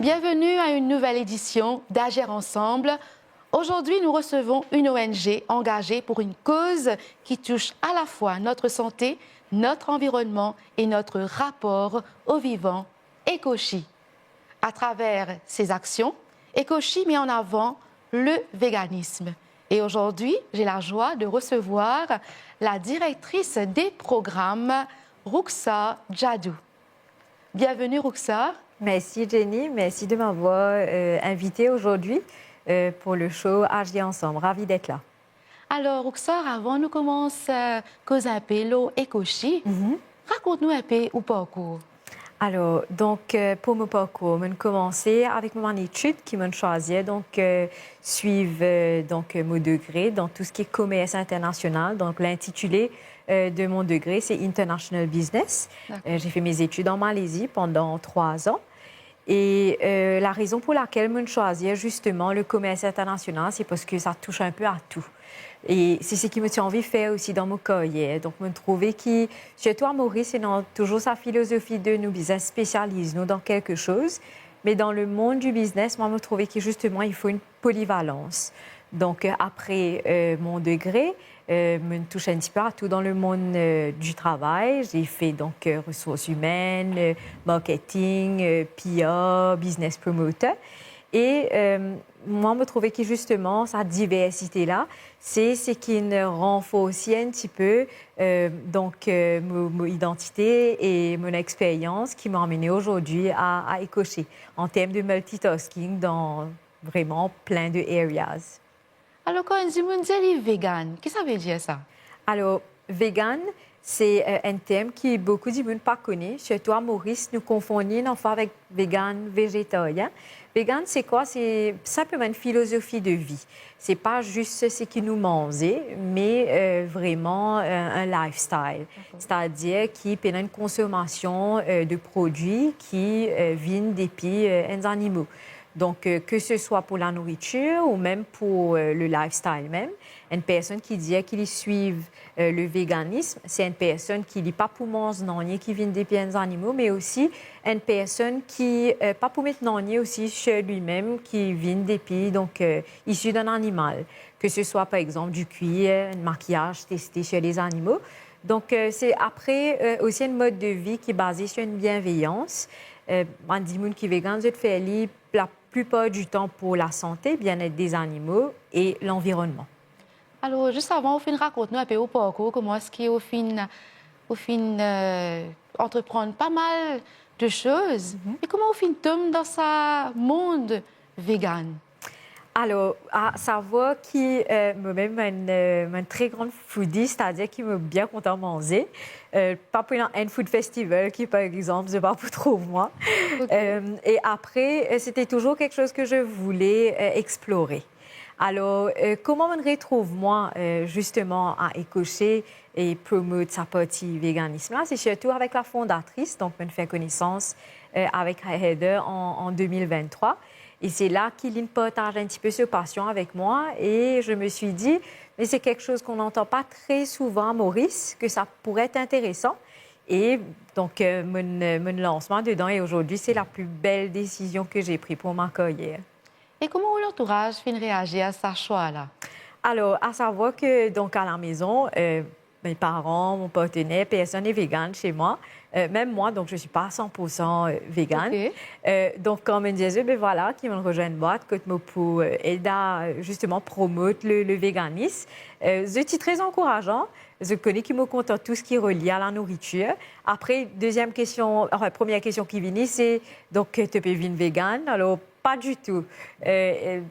Bienvenue à une nouvelle édition d'Agir ensemble. Aujourd'hui, nous recevons une ONG engagée pour une cause qui touche à la fois notre santé, notre environnement et notre rapport au vivant, Ecochi. À travers ses actions, Ecochi met en avant le véganisme. Et aujourd'hui, j'ai la joie de recevoir la directrice des programmes, Rouksa Djadou. Bienvenue, Rouksa. Merci Jenny, merci de m'avoir invitée aujourd'hui pour le show Agir ensemble. Ravie d'être là. Alors, Rouksa, avant nous commencer à causer un peu l'eau Ecochi, raconte-nous un peu au parcours. Alors, donc, pour mon parcours, j'ai commencé avec mon étude qui m'a choisi, donc, suivre donc, mon degré dans tout ce qui est commerce international. Donc, l'intitulé de mon degré, c'est International Business. J'ai fait mes études en Malaisie pendant 3 ans. Et la raison pour laquelle je choisis justement le commerce international, c'est parce que ça touche un peu à tout. Et c'est ce qui me tient envie de faire aussi dans mon carrière. Donc, je trouvais que, surtout à Maurice, c'est toujours sa philosophie de nous spécialiser dans quelque chose. Mais dans le monde du business, moi, je trouvais que justement, il faut une polyvalence. Donc, après mon degré, je me touche un petit peu à tout dans le monde du travail. J'ai fait donc ressources humaines, marketing, PR, business promoter. Et moi, je trouvais que justement, cette diversité-là, c'est ce qui renforce aussi un petit peu mon identité et mon expérience qui m'a emmenée aujourd'hui à Ecochi en termes de multitasking dans vraiment plein de areas. Alors, quand on dit vegan, qu'est-ce que ça veut dire ça? Alors, vegan, c'est un terme que beaucoup de gens ne connaissent pas. Surtout à Maurice, nous confondons enfin avec vegan, végétarien. Vegan, c'est quoi? C'est simplement une philosophie de vie. Ce n'est pas juste ce qui nous mange, mais vraiment un lifestyle. C'est-à-dire qui permet une consommation de produits qui viennent depuis des animaux. Donc, que ce soit pour la nourriture ou même pour le lifestyle même, une personne qui dit qu'il suit le véganisme, c'est une personne qui n'est pas pour manger non qui vient des biens animaux, mais aussi une personne qui pas pour mettre non aussi chez lui-même, qui vient des pays donc issus d'un animal, que ce soit par exemple du cuir, un maquillage testé chez les animaux. Donc, c'est après aussi un mode de vie qui est basé sur une bienveillance. On dit qui est vegan, je fais la plupart du temps pour la santé, bien-être des animaux et l'environnement. Alors, juste avant, au fin, raconte-nous un peu au parcours, comment est-ce qu'au fin, entreprendre pas mal de choses. Et comment au fin tombe dans ce monde vegan? Alors, à savoir que moi-même, une très grande foodie, c'est-à-dire qui me bien content de manger. Pas pour un food festival qui, par exemple, je pas pour trop moi. Okay. Et après, c'était toujours quelque chose que je voulais explorer. Alors, comment me retrouve moi justement à Ecochi et promouvoir sa partie véganisme là, c'est surtout avec la fondatrice, donc je me fais connaissance avec Heather en 2023. Et c'est là qu'il partage un petit peu ce passion avec moi. Et je me suis dit, mais c'est quelque chose qu'on n'entend pas très souvent à Maurice, que ça pourrait être intéressant. Et donc, mon lancement dedans. Et aujourd'hui, c'est la plus belle décision que j'ai prise pour ma carrière. Et comment l'entourage fait réagir à ce choix-là? Alors, à savoir que, donc, à la maison, mes parents, mon partenaire, personne n'est végane chez moi. Même moi, donc je ne suis pas 100% végane. Okay. Donc, quand on me disait, ben voilà, qui me rejoint une boîte, que pour aider à justement promouvoir le véganisme, c'est très encourageant. Je connais qui me compte tout ce qui est relié à la nourriture. Après, première question qui vient, c'est donc, tu peux vivre végane? Alors, pas du tout.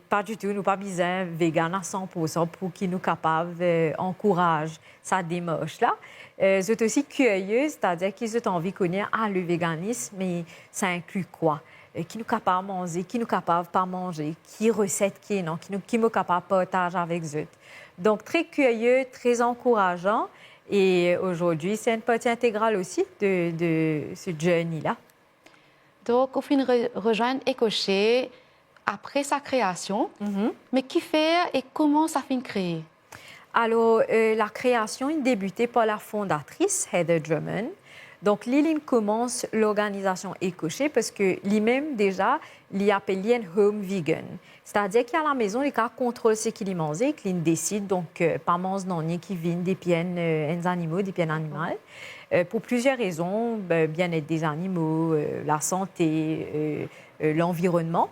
Pas du tout. Nous pas besoin vegan à 100% pour qu'ils nous capables encourage sa démarche-là. C'est aussi curieux, c'est-à-dire qu'ils ont envie de connaître le véganisme, mais ça inclut quoi? Qui nous capable de manger, qui nous capable de pas manger, qui recette qui non, qui nous capable de partager avec eux. Donc, très curieux, très encourageant. Et aujourd'hui, c'est une partie intégrale aussi de ce journey-là. Donc, au fin, rejoindre Ecochi après sa création. Mais qui fait et comment ça fait créer? Alors, la création est débutée par la fondatrice, Heather Drummond. Donc, l'île commence l'organisation écochée parce que lui-même, déjà, il appelle un home vegan. C'est-à-dire qu'à la maison, il contrôle ce qu'il mange et qu'il décide, donc, pas manger non qui viennent des piens animaux, des piens animaux. Pour plusieurs raisons, bien-être des animaux, la santé, l'environnement.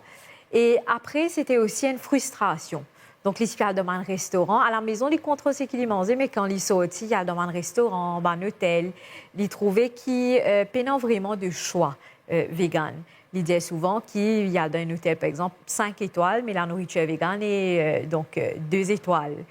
Et après, c'était aussi une frustration. Donc, les filles dans un restaurant. À la maison, ils contrôlent ce qu'ils mangent, mais quand ils sortent, il y a dans un restaurant, dans un hôtel, ils trouvaient qu'ils peinaient vraiment de choix vegan. Ils disaient souvent qu'il y a dans un hôtel, par exemple, 5 étoiles, mais la nourriture est végane et donc 2 étoiles.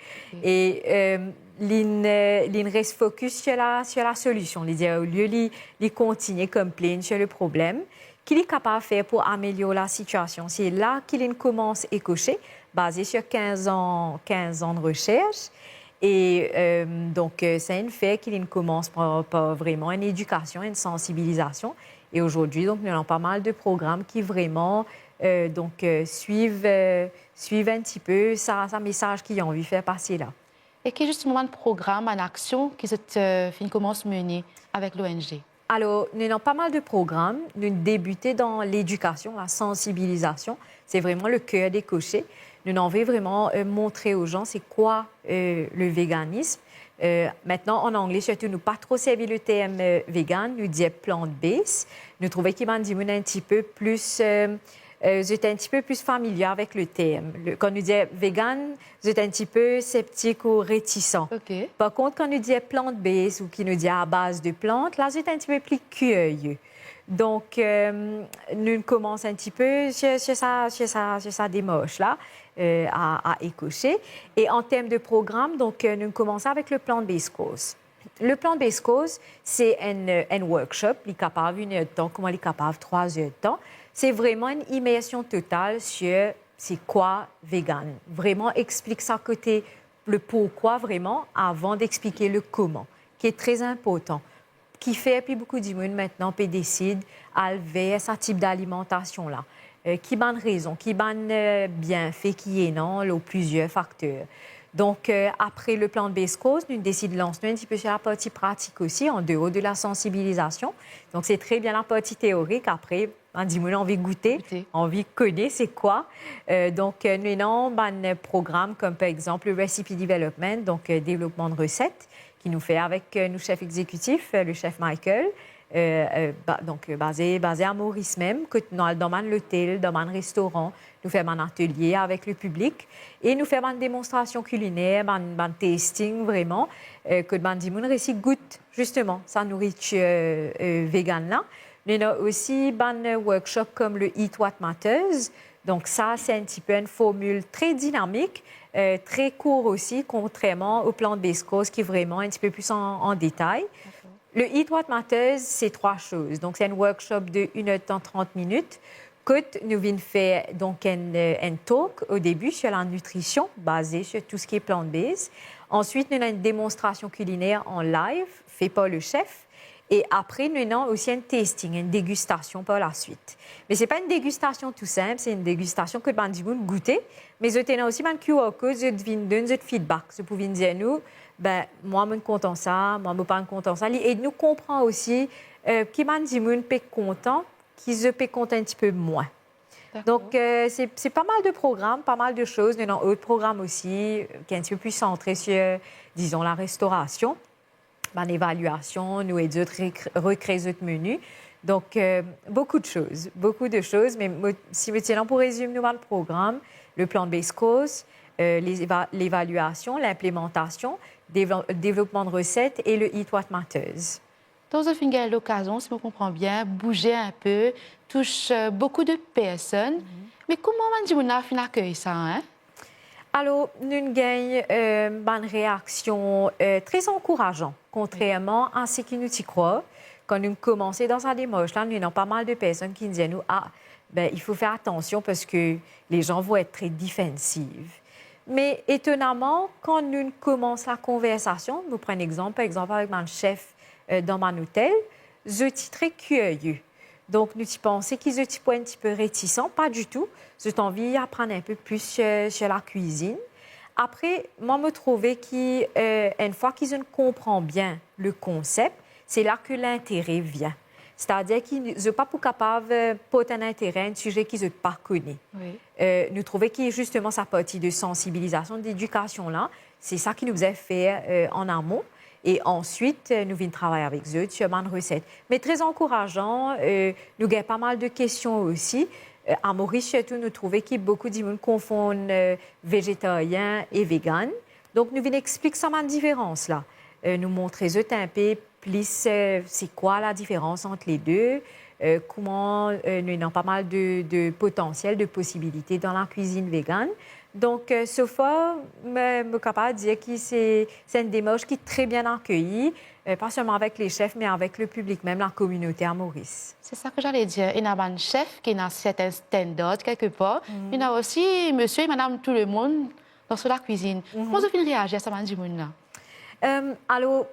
Et ils restent focus sur la solution. Ils disaient, au lieu de continuer comme plein sur le problème, qu'il est capable de faire pour améliorer la situation. C'est là qu'il commence à cocher, basé sur 15 ans de recherche. Et donc, c'est un fait qu'il commence par vraiment une éducation, une sensibilisation. Et aujourd'hui, donc, nous avons pas mal de programmes qui vraiment suivent un petit peu ça message qu'ils ont envie de faire passer là. Et quel est justement le programme en action qui commence à mener avec l'ONG? Alors, nous avons pas mal de programmes. Nous débuté dans l'éducation, la sensibilisation. C'est vraiment le cœur des cochers. Nous avons vraiment montrer aux gens c'est quoi le véganisme. Maintenant, en anglais, surtout, nous pas trop servi le terme vegan, nous disons plant-based. Nous trouvons qu'il m'a dit un petit peu plus... j'étais un petit peu plus familier avec le terme. Quand nous disons vegan, j'étais un petit peu sceptique ou réticent. Okay. Par contre, quand nous disons plant-based ou qui nous dit à base de plantes, là, j'étais un petit peu plus curieux. Donc, nous commençons un petit peu sur sa démarche-là à écocher. Et en termes de programme, donc, nous commençons avec le plant-based course. Le plant-based course, c'est un workshop. Il est capable une heure de temps, comment il est capable 3 heures de temps. C'est vraiment une immersion totale sur c'est quoi vegan. Vraiment explique ça côté le pourquoi vraiment avant d'expliquer le comment, qui est très important. Qui fait puis beaucoup de monde maintenant peut décider à vers ce type d'alimentation là. Qui bonne raison, qui bonne bienfait qui est non, là, plusieurs facteurs. Donc, après le plan de base course, nous décidons de lancer un petit peu sur la partie pratique aussi, en dehors de la sensibilisation. Donc, c'est très bien la partie théorique. Après, on dit, on a envie de goûter, envie de connaître c'est quoi. Donc, nous avons un programme comme, par exemple, le Recipe Development, donc développement de recettes, qui nous fait avec nos chefs exécutifs, le chef Michael, donc basé à Maurice même, que dans le domaine de l'hôtel, dans le restaurant, nous faisons un atelier avec le public et nous faisons une démonstration culinaire, un tasting vraiment, que les gens goûtent justement sa nourriture végane là. Nous avons aussi un workshop comme le Eat What Matters. Donc ça, c'est un petit peu une formule très dynamique, très court aussi, contrairement au plan de base course qui est vraiment un petit peu plus en détail. Le Eat What Matters, c'est 3 choses. Donc, c'est un workshop de 1 heure de temps, 30 minutes. Nous venons faire donc un talk au début sur la nutrition, basée sur tout ce qui est plant-based. Ensuite, nous avons une démonstration culinaire en live, faite par le chef. Et après, nous avons aussi un tasting, une dégustation par la suite. Mais ce n'est pas une dégustation tout simple, c'est une dégustation que les gens goûter. Mais nous avons aussi un QR code, nous donner un feedback. Vous pouvez nous dire, nous, ben, moi, je suis content ça, moi, je ne suis pas content ça. Et nous comprenons aussi qui m'a dit, je suis content, qui se peut content un petit peu moins. Donc, c'est pas mal de programmes, pas mal de choses. Nous avons d'autres programmes aussi qui est un petit peu plus centré sur, disons, la restauration, l'évaluation, nous aider à recréer notre menu. Donc, beaucoup de choses. Mais si vous êtes là pour résumer le programme, le plan base course, l'évaluation, l'implémentation, développement de recettes et le Eat What Matters. Dans une l'occasion, si je comprends bien, bouger un peu, touche beaucoup de personnes. Mais comment on a fait accueillir ça, hein? Alors, nous avons une réaction très encourageante, contrairement à ce qui nous y croient. Quand nous commençons dans sa démarche, là, nous avons pas mal de personnes qui nous disent il faut faire attention parce que les gens vont être très défensifs. Mais étonnamment, quand nous commençons la conversation, nous prenons exemple, par exemple, avec mon chef dans mon hôtel, je suis très curieux. Donc, nous pensons qu'ils étaient un petit peu réticents, pas du tout. J'ai envie d'apprendre un peu plus sur la cuisine. Après, moi, je me trouvais qu'une fois qu'ils comprennent bien le concept, c'est là que l'intérêt vient. C'est-à-dire qu'ils ne sont pas pour capables de porter un intérêt, un sujet qu'ils ne pas connaissent. Oui. Nous trouvons que justement sa partie de sensibilisation, d'éducation-là, c'est ça qui nous a fait en amont. Et ensuite, nous venons travailler avec eux sur une recette. Mais très encourageant, nous avons pas mal de questions aussi. À Maurice, surtout, nous trouvons que beaucoup de gens confondent végétarien et vegan. Donc, nous venons expliquer ça, la différence là. Nous montrer eux un peu plus c'est quoi la différence entre les deux, comment nous avons pas mal de potentiel, de possibilités dans la cuisine végane. Donc, so far, je suis capable de dire que c'est une démarche qui est très bien accueillie, pas seulement avec les chefs, mais avec le public, même la communauté à Maurice. C'est ça que j'allais dire. Il y a un chef qui a certains standards quelque part. Il y a aussi monsieur et madame tout le monde dans la cuisine. Comment vous réagissez à ça, madame? Alors,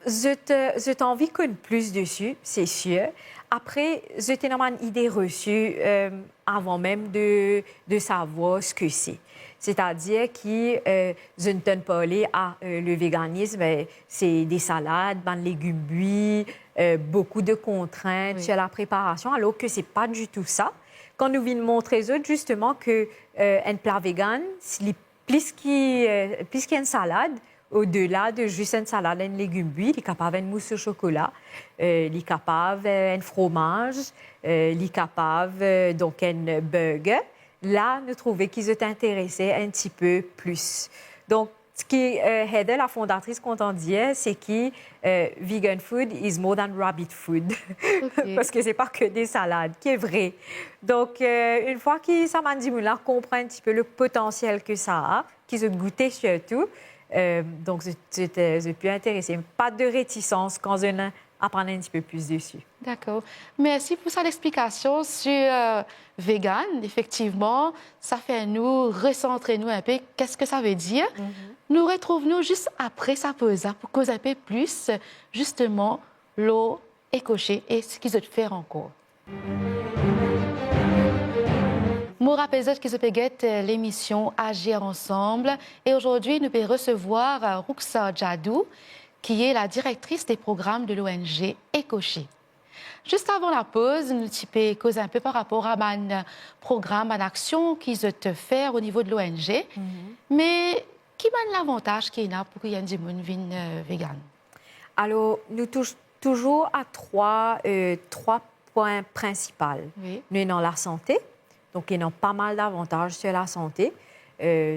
je t'ai envie qu'on plus dessus, c'est sûr. Après, je t'ai une idée reçue avant même de savoir ce que c'est. C'est-à-dire que je ne t'ai pas parlé le véganisme, c'est des salades, des légumes buis, beaucoup de contraintes sur la préparation, alors que ce n'est pas du tout ça. Quand nous venons montrer justement qu'un plat vegan, plus qu'une salade, au-delà de juste une salade, un légume buis, il est capable d'une mousse au chocolat, il est capable d'un fromage, il est capable donc un burger. Là, nous trouvons qu'ils étaient intéressés un petit peu plus. Donc, ce qui Heather, la fondatrice, qu'on dit, c'est que vegan food is more than rabbit food. Okay. Parce que ce n'est pas que des salades, qui est vrai. Donc, une fois que Samandimoula comprend un petit peu le potentiel que ça a, qu'ils ont goûté surtout, donc, je suis intéressée. Pas de réticence quand on apprend un petit peu plus dessus. D'accord. Merci pour cette explication sur vegan. Effectivement, ça fait nous recentrer nous un peu. Qu'est-ce que ça veut dire? Nous retrouvons juste après sa pause pour causer un peu plus, justement, l'eau écochée et ce qu'ils ont fait encore. Je rappelle que je peux l'émission Agir ensemble et aujourd'hui nous pouvons recevoir Ruxa Jadou qui est la directrice des programmes de l'ONG Écoché. Juste avant la pause, nous pouvons causer un peu par rapport à un programme, à l'action qu'ils ont fait au niveau de l'ONG. Mais qui est l'avantage qu'il y a pour qu'il y ait des gens vegan? Alors, nous touchons toujours à trois points principaux. Oui. Nous avons la santé. Donc, ils ont pas mal d'avantages sur la santé.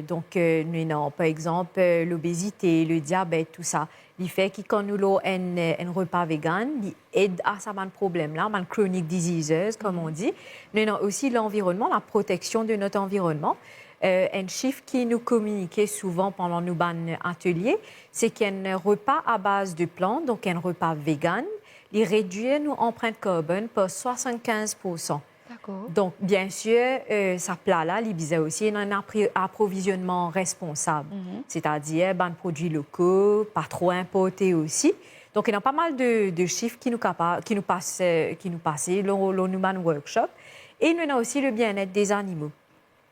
Donc, nous avons, par exemple, l'obésité, le diabète, tout ça. Il fait que quand nous avons un repas vegan, il aide à ce problème-là, un chronic diseases, comme on dit. Nous avons aussi l'environnement, la protection de notre environnement. Un chiffre qui nous communiquait souvent pendant nos ateliers, c'est qu'un repas à base de plantes, donc un repas vegan, il réduit nos empreintes carbone par 75%. Donc, bien sûr, ça plat-là, il aussi un approvisionnement responsable, c'est-à-dire des produits locaux, pas trop importés aussi. Donc, il y a pas mal de chiffres qui nous passent lors de nos workshops. Et nous avons aussi le bien-être des animaux.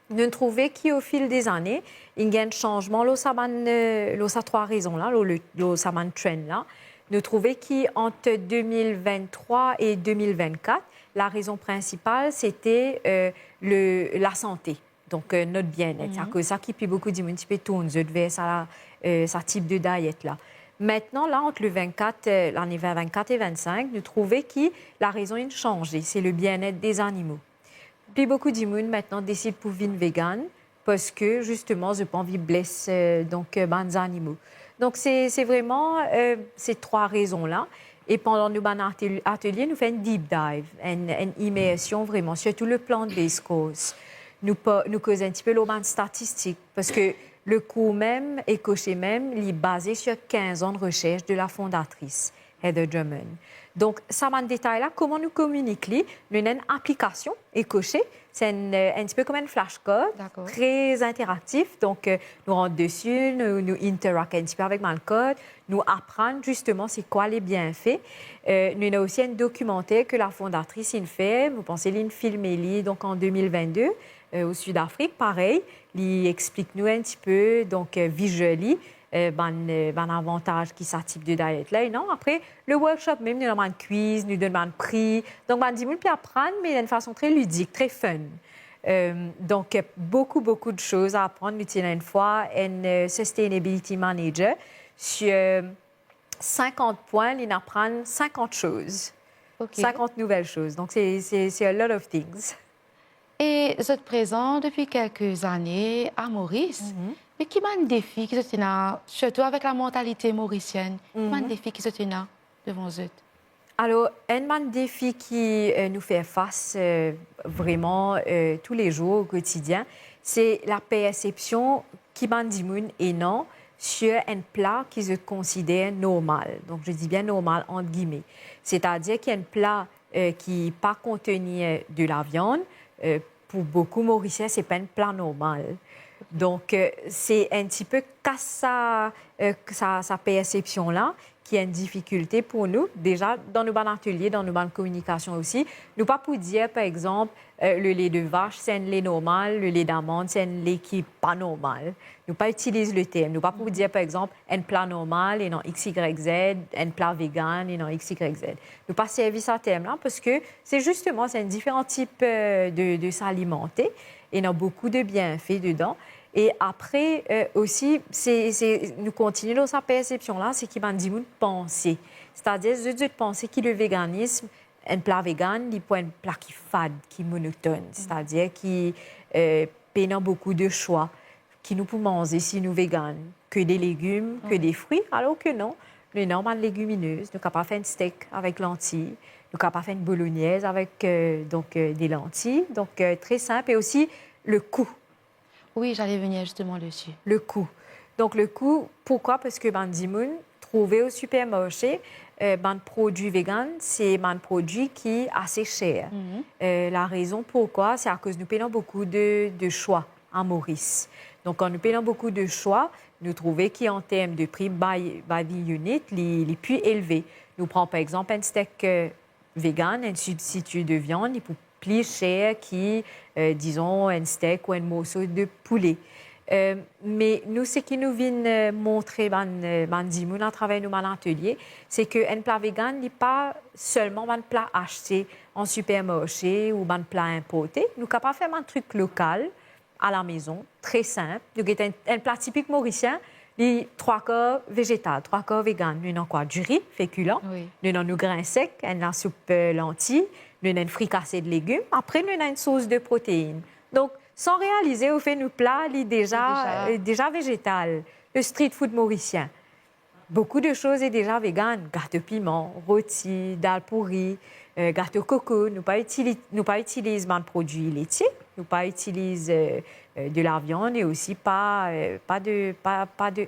Nous trouvons qu'au fil des années, il y a un changement, là, ça trois raisons-là, ça un trend-là. Nous trouvons qu'entre 2023 et 2024, la raison principale, c'était la santé, donc notre bien-être. C'est ça qui peut beaucoup de gens tourner vers ce type de diète-là. Maintenant, là, entre l'année 2024 et 2025, nous trouvons que la raison a changé, c'est le bien-être des animaux. Puis beaucoup de gens maintenant décident pour vivre vegan parce que, justement, je n'ai pas envie de blesser les animaux. Donc, c'est vraiment ces trois raisons-là. Et pendant nos ateliers, nous faisons un deep dive, une immersion vraiment, surtout le plant-based course. Nous causons un petit peu les statistiques parce que le cours même, Écoché même, il est basé sur 15 ans de recherche de la fondatrice, Heather Drummond. Donc, ça m'a un détail-là, comment nous communiquons. Nous avons une application Écoché. C'est un petit peu comme un flashcard, très interactif. Donc, nous rentrons dessus, nous interagissons un petit peu avec le code, nous apprenons justement c'est quoi les bienfaits. Nous avons aussi un documentaire que la fondatrice a fait. Vous pensez qu'il a filmé donc en 2022 au Sud-Afrique, pareil. Il explique nous un petit peu, donc visuellement, ban avantage qui ça type de diète là. Et non, après, le workshop même, nous avons un quiz, nous donnons un prix. Donc, ban dit puis apprendre, mais d'une façon très ludique, très fun. Donc, beaucoup de choses à apprendre. Nous tenons une fois un Sustainability Manager sur 50 points, il apprend 50 choses, 50 nouvelles choses. Donc, c'est a lot of things. Et vous êtes présent depuis quelques années à Maurice. Mais qui m'a un défi qui se tient, surtout avec la mentalité mauricienne, qui m'a un défi qui se tient devant vous? Alors, un défi qui nous fait face vraiment tous les jours au quotidien, c'est la perception qui m'a dit et non sur un plat qui se considère normal. Donc, je dis bien normal entre guillemets. C'est-à-dire qu'il y a un plat qui pas contenir de la viande. Pour beaucoup Mauriciens, c'est pas un plat normal. Donc, c'est un petit peu sa perception-là qui est une difficulté pour nous, déjà dans nos ateliers, dans nos communications aussi. Nous pas pour dire, par exemple, le lait de vache, c'est un lait normal, le lait d'amande, c'est un lait qui n'est pas normal. Nous pas utiliser le terme. Nous pas pour dire, par exemple, un plat normal et non XYZ, un plat vegan et non XYZ. Nous pas servir ce terme-là parce que c'est justement, c'est un différent type de s'alimenter et il y a beaucoup de bienfaits dedans. Et après, aussi, nous continuons dans sa perception-là, c'est qu'il m'a dit de penser. C'est-à-dire, de penser que le véganisme, un plat vegan, il peut être un plat qui est fade, qui est monotone. C'est-à-dire qui pénant beaucoup de choix, qui nous peut manger si nous véganes, que des légumes, que des fruits, alors que non. Nous sommes normales légumineuses. Nous sommes capables de faire un steak avec lentilles. Nous sommes capables de faire une bolognaise avec des lentilles. Donc, très simple. Et aussi, le coût. Oui, j'allais venir justement dessus. Le coût. Donc, le coût, pourquoi? Parce que Bandimoun, trouver au supermarché, produit vegan, c'est un produit qui est assez cher. La raison pourquoi, c'est à cause nous payons beaucoup de choix en Maurice. Donc, quand nous payons beaucoup de choix, nous trouvons qu'en termes de prix by unit, les plus élevés. Nous prenons par exemple un steak vegan, un substitut de viande, pour plus cher qui, disons, un steak ou un morceau de poulet. Mais nous, ce qui nous vient montrer à travers nos ateliers, c'est qu'un plat vegan n'est pas seulement un plat acheté en supermarché ou un plat importé. Nous sommes capables de faire un truc local à la maison, très simple. Donc, un plat typique mauricien, les 3 quarts végétal, 3 quarts vegan. Nous avons quoi? Du riz féculent, nous avons nos grains secs, une soupe lentilles, nous avons une fricassée de légumes. Après, nous avons une sauce de protéines. Donc, sans réaliser, au fait, nos plats sont déjà végétal. Le street food mauricien. Beaucoup de choses sont déjà vegan. Gâteau piment, rôti, dalle pourrie, gâteau coco. Nous pas utilisons de produits laitiers. Nous pas utilisons de la viande et aussi pas de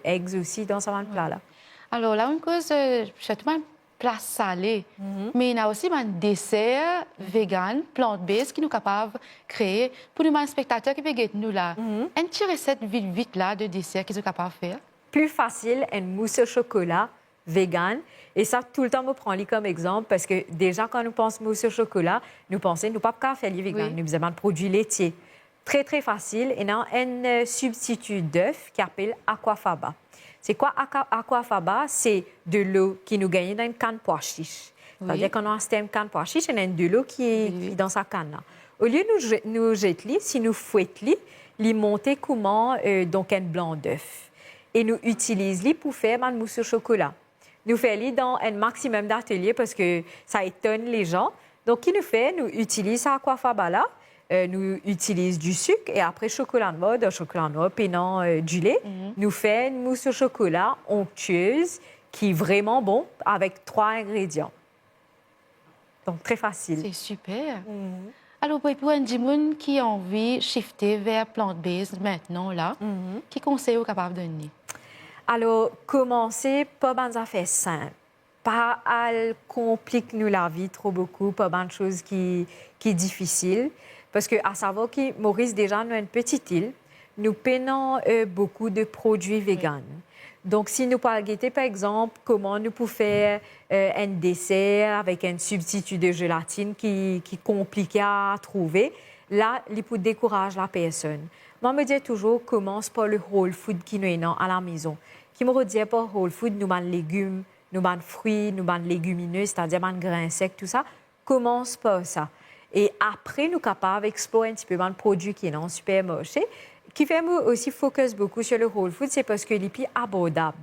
eggs aussi dans ce plat-là. Alors là, une cause, surtout un plat salé, mais il y a aussi un dessert vegan, plant-based, qui nous est capable de créer pour nous, spectateurs qui veulent nous là. Une petite recette vite là de dessert qu'ils sont capables de faire. Plus facile, une mousse au chocolat vegan. Et ça, tout le temps, me prend comme exemple parce que déjà, quand nous pensons mousse au chocolat, nous pensons, nous ne pouvons pas faire les vegan. Nous avons un produit laitier. Très, très facile. Et non, un substitut d'œuf qui s'appelle aquafaba. C'est quoi aquafaba? C'est de l'eau qui nous gagne dans une canne pois chiche. C'est-à-dire qu'on a un système canne pois chiche, il y a de l'eau qui est dans sa canne. Au lieu de nous jeter, si nous fouettons, les monter comment donc un blanc d'œuf. Et nous utilisons pour faire une mousse au chocolat. Nous faisons dans un maximum d'ateliers parce que ça étonne les gens. Donc, qui nous fait? Nous utilisons aquafaba là. Nous utilisons du sucre et après chocolat noir, pénant du lait. Nous faisons une mousse au chocolat onctueuse qui est vraiment bon avec 3 ingrédients. Donc, très facile. C'est super. Alors, pour un Jimoun qui a envie de shifter vers plant-based maintenant, là, qui conseil est capable de donner? Alors, commencer par des affaires simples. Pas à compliquer nous la vie trop beaucoup, pas de choses qui est difficile. Parce que, à savoir que Maurice, déjà, nous une petite île, nous payons beaucoup de produits véganes. Donc, si nous parlons, par exemple, comment nous pouvons faire un dessert avec un substitut de gélatine qui est compliqué à trouver, là, il peut décourager la personne. Moi, je me dis toujours, commence par le whole food qui nous est à la maison. qui me redisait pour Whole Food, nous avons légumes, nous avons fruits, nous avons légumineux, c'est-à-dire nous grains secs, tout ça. Commence par ça. Et après, nous sommes capables d'explorer un petit peu le produit qui est dans le supermarché, qui fait aussi focus beaucoup sur le Whole Food, c'est parce qu'il est plus abordable.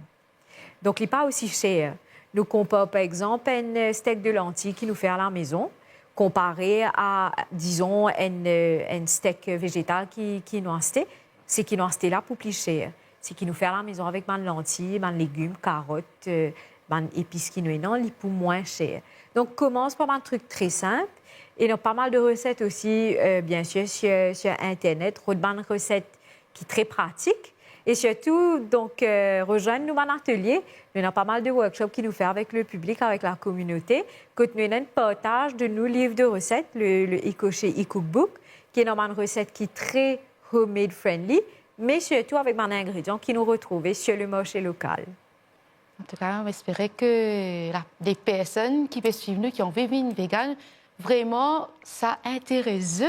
Donc, il n'est pas aussi cher. Nous comparons, par exemple, un steak de lentilles qui nous fait à la maison, comparé à, disons, un steak végétal qui nous acheté. C'est qui nous acheté là pour plus cher. C'est qui nous fait à la maison avec des lentilles, des légumes, carottes, des épices qui nous est non, pour moins cher. Donc, commence par un truc très simple. Et il y a pas mal de recettes aussi, bien sûr, sur Internet, de bonnes recettes qui sont très pratiques. Et surtout, donc, rejoindre-nous dans l'atelier. Nous avons pas mal de workshops qui nous fait avec le public, avec la communauté. Que nous avons un partage de nos livres de recettes, le Ecoché e-cookbook, qui est une recette qui est très homemade friendly, mais surtout avec des ingrédients qui nous retrouvent sur le marché local. En tout cas, on espérait que des personnes qui peuvent suivre nous, qui ont vécu une végane, vraiment, ça intéresse.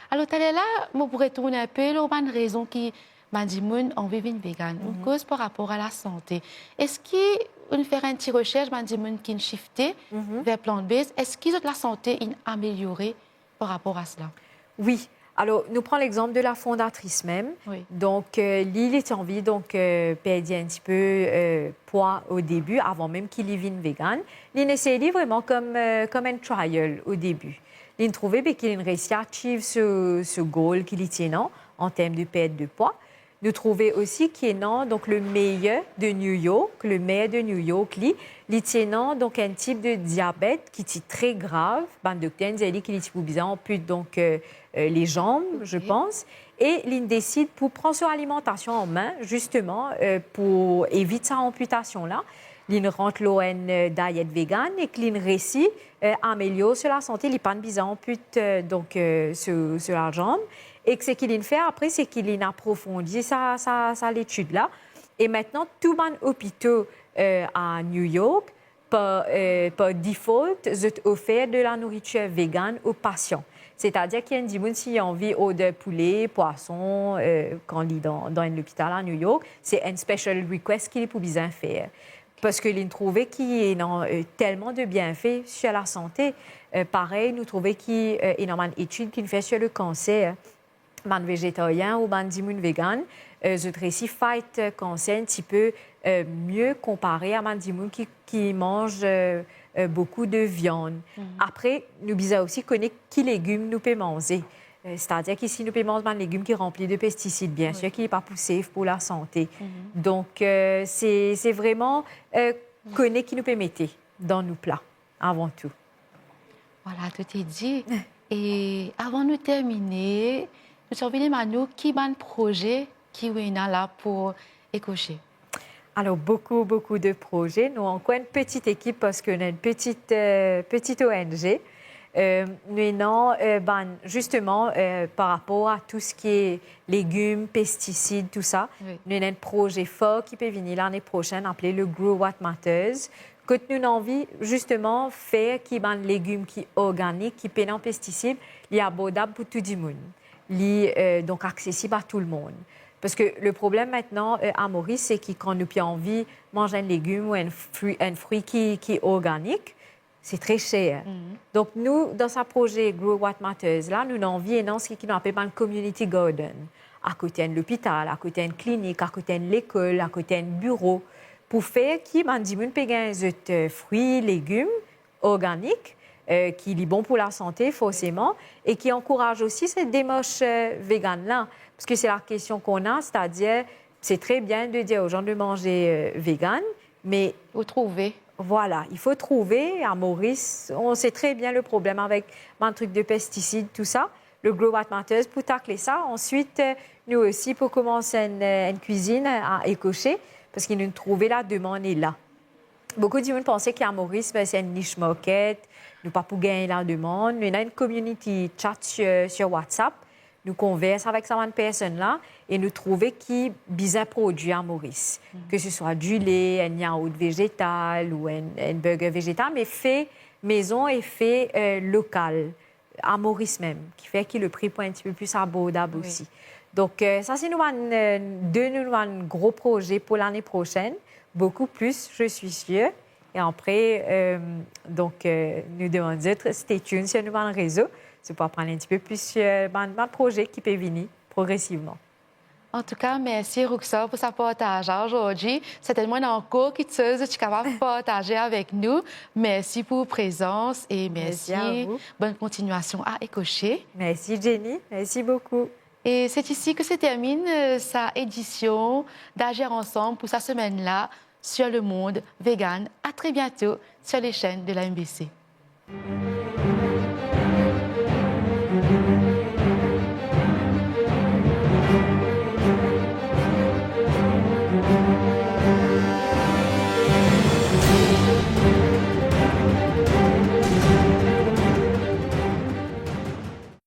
Alors, tu là, on pourrait tourner un peu, là, une raison qui m'a dit, on veut une végane, une cause par rapport à la santé. Est-ce qu'on fait une petite recherche, m'a dit, qui shifté vers plant-based, est-ce qu'ils ont la santé améliorée par rapport à cela? Oui. Alors, nous prenons l'exemple de la fondatrice même. Oui. Donc, Lily est envie donc perdre un petit peu poids au début, avant même qu'il y vienne vegan. Lily essayait vraiment comme un trial au début. Lily trouvait qu'il réussit à achieve ce goal qu'il y tient en termes de perte de poids. Nous trouvons aussi qu'il est donc le meilleur de New York, il tient donc un type de diabète qui est très grave. Le docteur nous a dit qu'il est bizarre, on peut donc les jambes, je pense. Et il décide pour prendre son alimentation en main, justement, pour éviter sa amputation-là. Il rentre une diète végane et qu'il réussit à améliorer la santé. Il n'est pas bizarre, on peut donc sur la jambe. Et ce qu'il fait après, c'est qu'il approfondit sa l'étude-là. Et maintenant, tous les hôpitaux à New York, par default, offrent de la nourriture végane aux patients. C'est-à-dire qu'il y a un dimanche qui a envie de poulet, poisson, quand il est dans l'hôpital à New York, c'est un special request qu'il est pour bien faire. Parce qu'il trouvait qu'il y a tellement de bienfaits sur la santé. Pareil, nous trouvons qu'il y a énormément d'études qui fait sur le cancer. Les végétariens ou les véganes, je réussis fight cancer un petit peu mieux comparé à les qui mangent beaucoup de viande. Après, nous devons aussi connaître quels légumes nous pouvons manger. C'est-à-dire qu'ici, nous pouvons manger des légumes qui sont remplis de pesticides, bien sûr, qui ne sont pas poussés pour la santé. Donc, c'est vraiment connaître qui nous peut mettre dans nos plats, avant tout. Voilà, tout est dit. Et avant de terminer, nous surveillons Manu qui a un projet qui est là pour Ecoché. Alors, beaucoup de projets. Nous avons une petite équipe parce qu'on a une petite ONG. Nous avons justement, par rapport à tout ce qui est légumes, pesticides, tout ça, nous avons un projet fort qui peut venir l'année prochaine appelé le Grow What Matters. Que nous avons envie justement faire qui est un légume qui est organique, qui est non pesticide, il est abordable pour tout le monde. Il est donc accessible à tout le monde. Parce que le problème maintenant à Maurice, c'est que quand nous avons envie de manger un légume ou un fruit qui est organique, c'est très cher. Donc, nous, dans ce projet Grow What Matters, là, nous avons envie de ce qu'on appelle un community garden. À côté de l'hôpital, à côté de clinique, à côté de l'école, à côté de bureau, pour faire qui des fruits, légumes organiques, qui est bon pour la santé, forcément, et qui encourage aussi cette démarche végane-là. Parce que c'est la question qu'on a, c'est-à-dire, c'est très bien de dire aux gens de manger vegan, mais... Où trouver? Voilà, il faut trouver. À Maurice, on sait très bien le problème avec un truc de pesticides, tout ça. Le Grow What Matters pour tacler ça. Ensuite, nous aussi, pour commencer une cuisine à Ecoché, parce qu'ils nous trouvaient la demande est là. Beaucoup de gens pensaient qu'à Maurice, c'est une niche market, nous pas pour gagner la demande. Nous avons une community chat sur WhatsApp. Nous conversons avec ces personnes-là et nous trouvons qui bizarre produit à Maurice. Que ce soit du lait, un yaourt végétal ou un burger végétal, mais fait maison et fait local, à Maurice même, qui fait que le prix est un petit peu plus abordable aussi. Donc, ça, c'est un gros projet pour l'année prochaine. Beaucoup plus, je suis sûre. Et après, nous devons dire, stay tuned sur le réseau. C'est pour apprendre un petit peu plus sur le projet qui peut venir progressivement. En tout cas, merci Roxa pour sa partage aujourd'hui. C'est tellement encore qui tu es capable de partager avec nous. Merci pour votre présence et merci. À vous. Bonne continuation à Écocher. Merci Jenny, merci beaucoup. Et c'est ici que se termine sa édition d'Agir ensemble pour sa semaine-là sur le monde vegan. À très bientôt sur les chaînes de la MBC.